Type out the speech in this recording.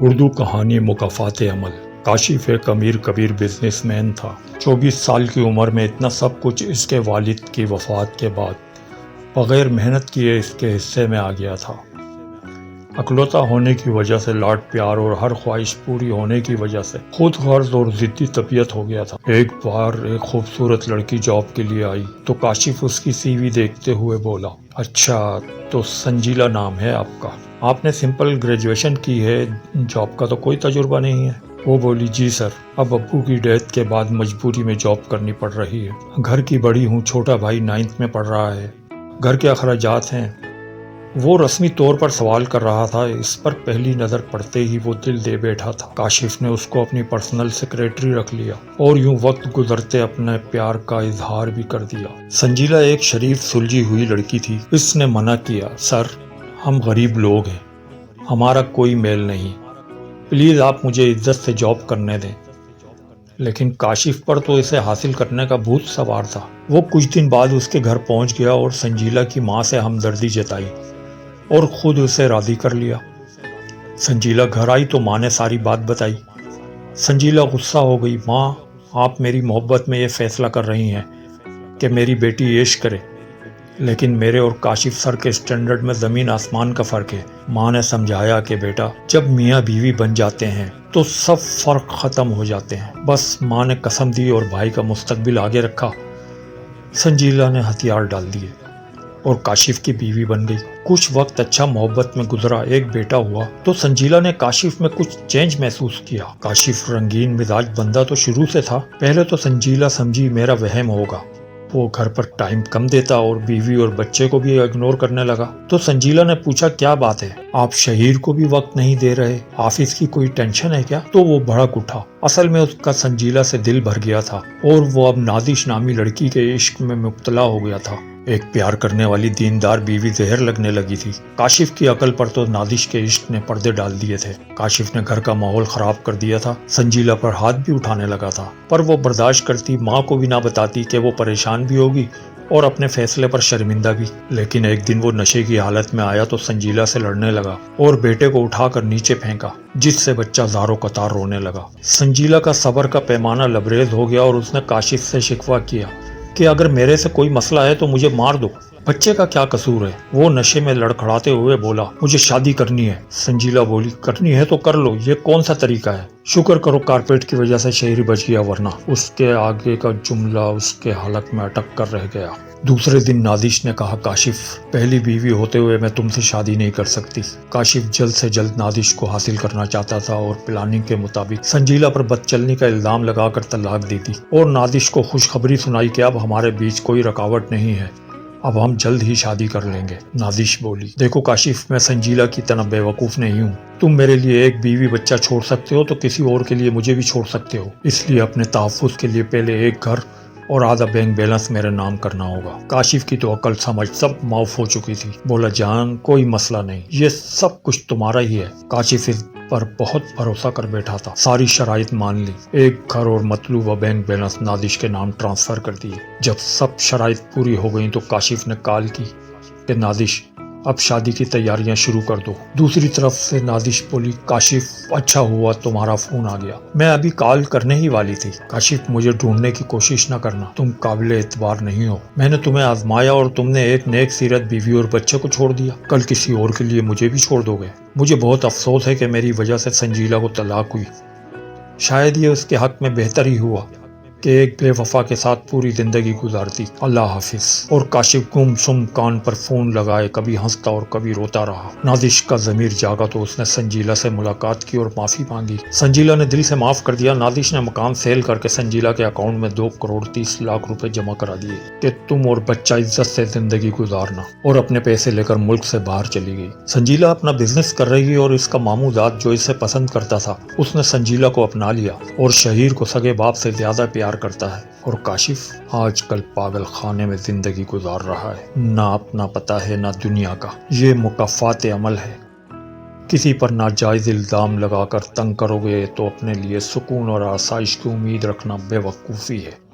اردو کہانی مکافات عمل۔ کاشف ایک امیر کبیر بزنس مین تھا۔ 24 سال کی عمر میں اتنا سب کچھ اس کے والد کی وفات کے بعد بغیر محنت کیے اس کے حصے میں آ گیا تھا۔ اکلوتا ہونے کی وجہ سے لاڈ پیار اور ہر خواہش پوری ہونے کی وجہ سے خود غرض اور ضدی طبیعت ہو گیا تھا۔ ایک بار ایک خوبصورت لڑکی جاب کے لیے آئی تو کاشف اس کی سی وی دیکھتے ہوئے بولا، اچھا تو سنجیلا نام ہے آپ کا، آپ نے سمپل گریجویشن کی ہے، جاب کا تو کوئی تجربہ نہیں ہے؟ وہ بولی، جی سر، اب ابو کی ڈیتھ کے بعد مجبوری میں جاب کرنی پڑ رہی ہے، گھر کی بڑی ہوں، چھوٹا بھائی 9th میں پڑھ رہا ہے، گھر کے اخراجات ہیں۔ وہ رسمی طور پر سوال کر رہا تھا، اس پر پہلی نظر پڑتے ہی وہ دل دے بیٹھا تھا۔ کاشف نے اس کو اپنی پرسنل سیکریٹری رکھ لیا اور یوں وقت گزرتے اپنے پیار کا اظہار بھی کر دیا۔ سنجیلا ایک شریف سلجھی ہوئی لڑکی تھی۔ اس نے منع کیا، سر ہم غریب لوگ ہیں، ہمارا کوئی میل نہیں، پلیز آپ مجھے عزت سے جاب کرنے دیں۔ لیکن کاشف پر تو اسے حاصل کرنے کا بھوت سوار تھا۔ وہ کچھ دن بعد اس کے گھر پہنچ گیا اور سنجیلا کی ماں سے ہمدردی جتائی اور خود اسے راضی کر لیا۔ سنجیلا گھر آئی تو ماں نے ساری بات بتائی۔ سنجیلا غصہ ہو گئی، ماں آپ میری محبت میں یہ فیصلہ کر رہی ہیں کہ میری بیٹی عیش کرے، لیکن میرے اور کاشف سر کے اسٹینڈرڈ میں زمین آسمان کا فرق ہے۔ ماں نے سمجھایا کہ بیٹا جب میاں بیوی بن جاتے ہیں تو سب فرق ختم ہو جاتے ہیں۔ بس ماں نے قسم دی اور بھائی کا مستقبل آگے رکھا۔ سنجیلا نے ہتھیار ڈال دیے اور کاشف کی بیوی بن گئی۔ کچھ وقت اچھا محبت میں گزرا، ایک بیٹا ہوا تو سنجیلا نے کاشف میں کچھ چینج محسوس کیا۔ کاشف رنگین مزاج بندہ تو شروع سے تھا۔ پہلے تو سنجیلا سمجھی میرا وہم ہوگا، وہ گھر پر ٹائم کم دیتا اور بیوی اور بچے کو بھی اگنور کرنے لگا۔ تو سنجیلا نے پوچھا، کیا بات ہے، آپ شہیر کو بھی وقت نہیں دے رہے، آفس کی کوئی ٹینشن ہے کیا؟ تو وہ بھڑک اٹھا۔ اصل میں اس کا سنجیلا سے دل بھر گیا تھا اور وہ اب نادش نامی لڑکی کے عشق میں مبتلا ہو گیا تھا۔ ایک پیار کرنے والی دیندار بیوی زہر لگنے لگی تھی۔ کاشف کی عقل پر تو نادش کے عشق نے پردے ڈال دیے تھے۔ کاشف نے گھر کا ماحول خراب کر دیا تھا، سنجیلا پر ہاتھ بھی اٹھانے لگا تھا، پر وہ برداشت کرتی، ماں کو بھی نہ بتاتی کہ وہ پریشان بھی ہوگی اور اپنے فیصلے پر شرمندہ بھی۔ لیکن ایک دن وہ نشے کی حالت میں آیا تو سنجیلا سے لڑنے لگا اور بیٹے کو اٹھا کر نیچے پھینکا، جس سے بچہ زاروں قطار رونے لگا۔ سنجیلا کا صبر کا پیمانہ لبریز ہو گیا اور اس نے کاشف سے شکوہ کیا کہ اگر میرے سے کوئی مسئلہ ہے تو مجھے مار دو، بچے کا کیا قصور ہے؟ وہ نشے میں لڑکھڑاتے ہوئے بولا، مجھے شادی کرنی ہے۔ سنجیلا بولی، کرنی ہے تو کر لو، یہ کون سا طریقہ ہے؟ شکر کرو کارپیٹ کی وجہ سے شہری بچ گیا، ورنہ۔ اس کے آگے کا جملہ اس کے حلق میں اٹک کر رہ گیا۔ دوسرے دن نادش نے کہا، کاشف پہلی بیوی ہوتے ہوئے میں تم سے شادی نہیں کر سکتی۔ کاشف جلد سے جلد نادش کو حاصل کرنا چاہتا تھا اور پلاننگ کے مطابق سنجیلا پر بد چلنی کا الزام لگا کر طلاق دی تھی اور نادش کو خوشخبری سنائی کہ اب ہمارے بیچ کوئی رکاوٹ نہیں ہے، اب ہم جلد ہی شادی کر لیں گے۔ نادش بولی، دیکھو کاشف، میں سنجیلا کی طرح بے وقوف نہیں ہوں، تم میرے لیے ایک بیوی بچہ چھوڑ سکتے ہو تو کسی اور کے لیے مجھے بھی چھوڑ سکتے ہو، اس لیے اپنے تحفظ کے لیے پہلے ایک گھر اور آدھا بینک بیلنس میرے نام کرنا ہوگا۔ کاشف کی تو عقل سمجھ سب معاف ہو چکی تھی۔ بولا، جان کوئی مسئلہ نہیں، یہ سب کچھ تمہارا ہی ہے۔ کاشف اس پر بہت بھروسہ کر بیٹھا تھا، ساری شرائط مان لی، ایک گھر اور مطلوبہ بینک بیلنس نادش کے نام ٹرانسفر کر دیے۔ جب سب شرائط پوری ہو گئیں تو کاشف نے کال کی کہ نادش اب شادی کی تیاریاں شروع کر دو۔ دوسری طرف سے نادش بولی، کاشف اچھا ہوا تمہارا فون آ گیا، میں ابھی کال کرنے ہی والی تھی۔ کاشف مجھے ڈھونڈنے کی کوشش نہ کرنا، تم قابل اعتبار نہیں ہو، میں نے تمہیں آزمایا اور تم نے ایک نیک سیرت بیوی اور بچے کو چھوڑ دیا، کل کسی اور کے لیے مجھے بھی چھوڑ دو گے۔ مجھے بہت افسوس ہے کہ میری وجہ سے سنجیلا کو طلاق ہوئی، شاید یہ اس کے حق میں بہتر ہی ہوا کہ ایک بے وفا کے ساتھ پوری زندگی گزارتی۔ اللہ حافظ۔ اور کاشف گم سم کان پر فون لگائے کبھی ہنستا اور کبھی روتا رہا۔ نادش کا ضمیر جاگا تو اس نے سنجیلا سے ملاقات کی اور معافی مانگی۔ سنجیلا نے دل سے معاف کر دیا۔ نادش نے مکان سیل کر کے سنجیلا کے اکاؤنٹ میں 2.30 کروڑ روپے جمع کرا دیے کہ تم اور بچہ عزت سے زندگی گزارنا، اور اپنے پیسے لے کر ملک سے باہر چلی گئی۔ سنجیلا اپنا بزنس کر رہی اور اس کا ماموں ذات جو اسے پسند کرتا تھا، اس نے سنجیلا کو اپنا لیا اور شہیر کو سگے باپ سے زیادہ پیار کرتا ہے، اور کاشف آج کل پاگل خانے میں زندگی گزار رہا ہے، نہ اپنا پتا ہے نہ دنیا کا۔ یہ مکافات عمل ہے۔ کسی پر ناجائز الزام لگا کر تنگ کرو گے تو اپنے لیے سکون اور آسائش کی امید رکھنا بے وقوفی ہے۔